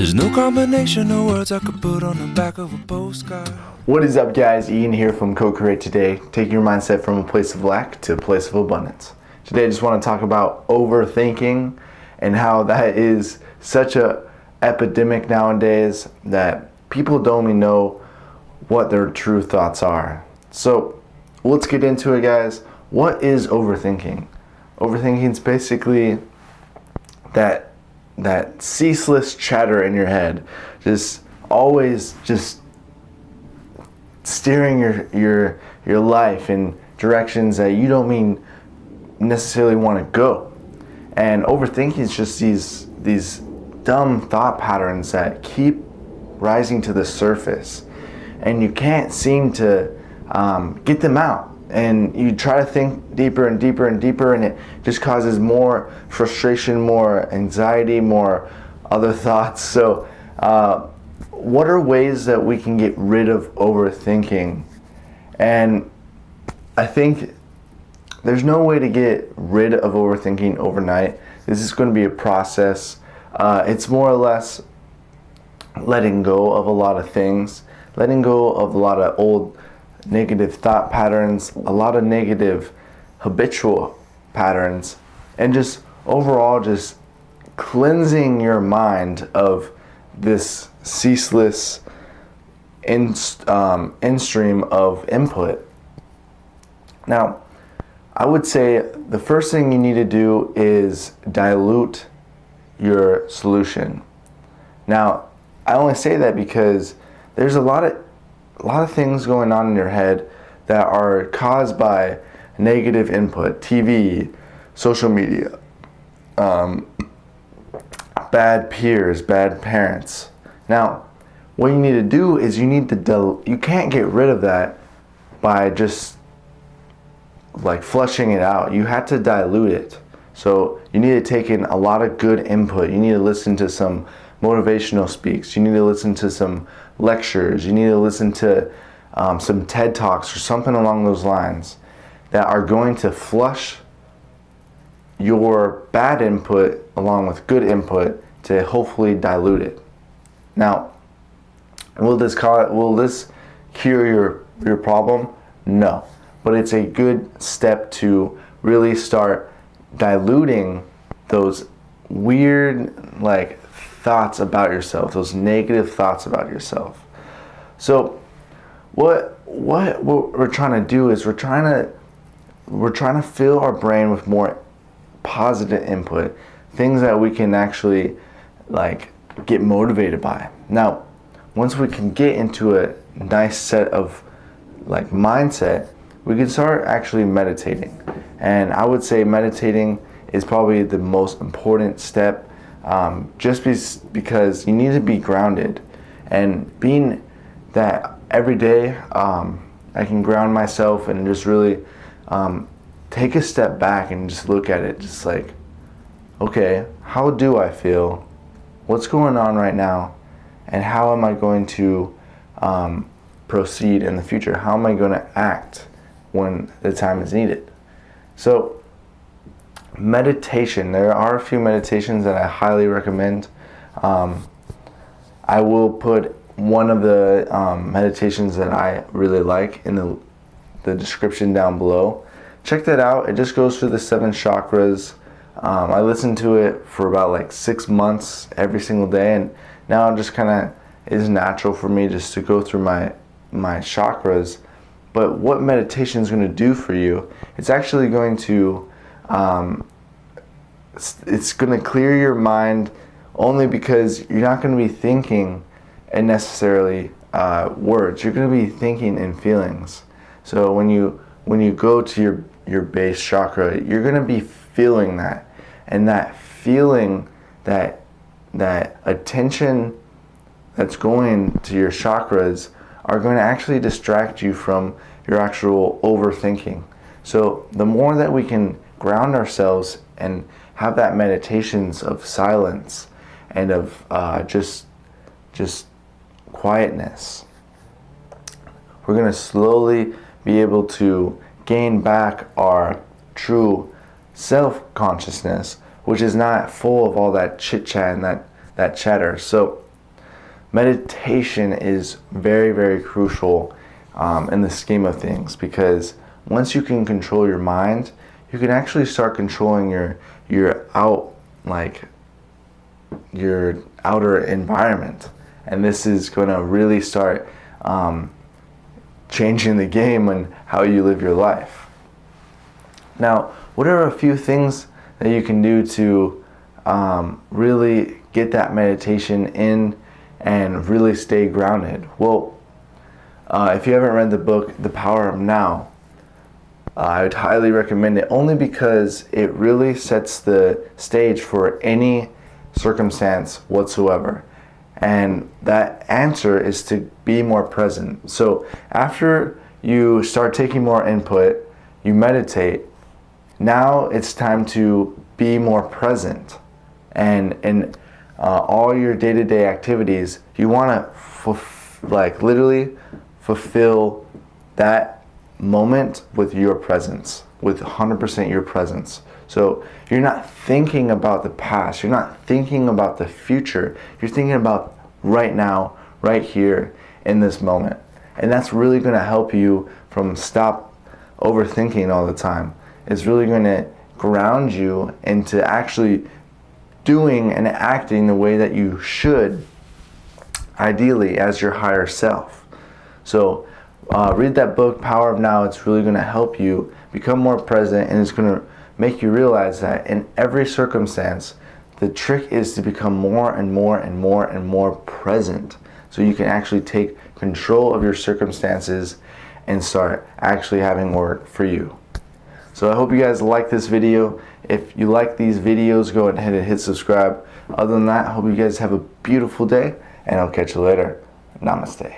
There's no combination of words I could put on the back of a postcard. What is up, guys? Ian here from Co-Create Today, taking your mindset from a place of lack to a place of abundance. Today I just want to talk about overthinking and how that is such a epidemic nowadays that people don't even know what their true thoughts are. So let's get into it, guys. What is overthinking? Overthinking is basically that ceaseless chatter in your head, just always just steering your life in directions that you don't necessarily want to go. And overthinking is just these dumb thought patterns that keep rising to the surface, and you can't seem to get them out. And you try to think deeper and deeper and deeper, and it just causes more frustration, more anxiety, more other thoughts. So what are ways that we can get rid of overthinking? And I think there's no way to get rid of overthinking overnight. This is going to be a process. It's more or less letting go of a lot of things, letting go of a lot of old negative thought patterns, a lot of negative habitual patterns, and just overall just cleansing your mind of this ceaseless in-stream of input. Now, I would say the first thing you need to do is dilute your solution. Now, I only say that because there's a lot of things going on in your head that are caused by negative input, TV, social media, bad peers, bad parents. Now, what you need to do is you can't get rid of that by just like flushing it out. You have to dilute it. So you need to take in a lot of good input. You need to listen to some motivational speaks. You need to listen to some lectures. You need to listen to some TED Talks or something along those lines that are going to flush your bad input along with good input to hopefully dilute it. Now, will this cure your problem? No, but it's a good step to really start diluting those weird thoughts about yourself, those negative thoughts about yourself. So what we're trying to do is we're trying to fill our brain with more positive input, things that we can actually get motivated by. Now, once we can get into a nice set of mindset, we can start actually meditating. And I would say meditating is probably the most important step, just because you need to be grounded. And being that every day I can ground myself and just really take a step back and just look at it, just okay, how do I feel? What's going on right now? And how am I going to proceed in the future? How am I going to act when the time is needed? So meditation, there are a few meditations that I highly recommend. I will put one of the meditations that I really like in the description down below. Check that out. It just goes through the 7 chakras. I listened to it for about 6 months every single day, and now I'm just it's natural for me just to go through my chakras. But what meditation is going to do for you, it's actually going to it's going to clear your mind, only because you're not going to be thinking in necessarily words. You're going to be thinking in feelings. So when you go to your base chakra, you're going to be feeling that, and that feeling, that attention that's going to your chakras are going to actually distract you from your actual overthinking. So the more that we can ground ourselves and have that meditations of silence and of just quietness, we're going to slowly be able to gain back our true self-consciousness, which is not full of all that chit-chat and that chatter. So meditation is very, very crucial in the scheme of things, because once you can control your mind, you can actually start controlling your outer environment, and this is going to really start changing the game on how you live your life. Now, what are a few things that you can do to really get that meditation in and really stay grounded? Well, if you haven't read the book The Power of Now, I would highly recommend it, only because it really sets the stage for any circumstance whatsoever. And that answer is to be more present. So after you start taking more input, you meditate, now it's time to be more present. And in all your day-to-day activities, you want to literally fulfill that moment with your presence, with 100% your presence. So you're not thinking about the past, you're not thinking about the future, you're thinking about right now, right here in this moment. And that's really going to help you from stop overthinking all the time. It's really going to ground you into actually doing and acting the way that you should, ideally, as your higher self. So read that book, Power of Now. It's really going to help you become more present, and it's going to make you realize that in every circumstance, the trick is to become more and more and more and more present, so you can actually take control of your circumstances and start actually having work for you. So I hope you guys like this video. If you like these videos, go ahead and hit subscribe. Other than that, I hope you guys have a beautiful day, and I'll catch you later. Namaste.